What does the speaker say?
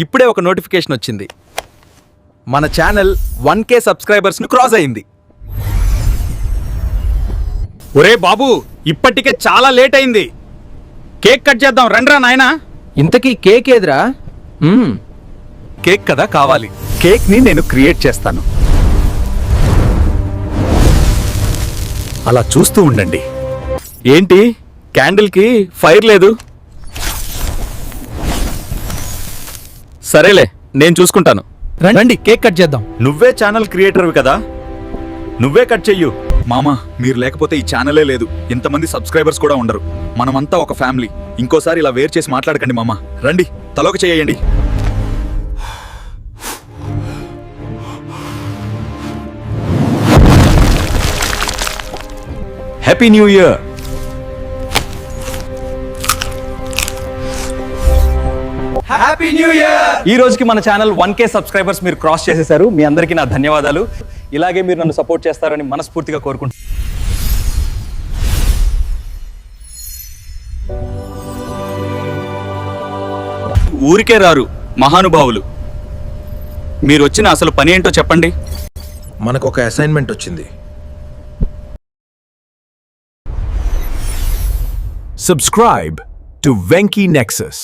ఇప్పుడే ఒక నోటిఫికేషన్ వచ్చింది. మన ఛానల్ 1K సబ్స్క్రైబర్స్ను క్రాస్ అయింది. ఒరే బాబు, ఇప్పటికే చాలా లేట్ అయింది. కేక్ కట్ చేద్దాం రండ్రా నాయనా. ఇంతకీ కేక్ ఏదిరా? కేక్ కదా కావాలి. కేక్ని నేను క్రియేట్ చేస్తాను. అలా చూస్తూ ఉండండి. ఏంటి క్యాండిల్కి ఫైర్ లేదు? సరేలే, నేను చూసుకుంటాను. రండి కేక్ కట్ చేద్దాం. నువ్వే ఛానల్ క్రియేటర్వి కదా, నువ్వే కట్ చెయ్యు. మామా, మీరు లేకపోతే ఈ ఛానలే లేదు, ఇంతమంది సబ్స్క్రైబర్స్ కూడా ఉండరు. మనమంతా ఒక ఫ్యామిలీ. ఇంకోసారి ఇలా వేరు చేసి మాట్లాడకండి మామా. రండి, తలోక చేయండి. Happy new year. Happy new year. ఈ రోజుకి మన ఛానల్ 1K సబ్స్క్రైబర్స్ మీరు క్రాస్ చేసేశారు. మీ అందరికీ నా ధన్యవాదాలు. ఇలాగే మీరు నన్ను సపోర్ట్ చేస్తారని మనస్ఫూర్తిగా కోరుకుంటున్నాను. ఊరికే రారు మహానుభావులు. మీరు వచ్చిన అసలు పని ఏంటో చెప్పండి. మనకు ఒక అసైన్మెంట్ వచ్చింది. Subscribe to Venki Nexus.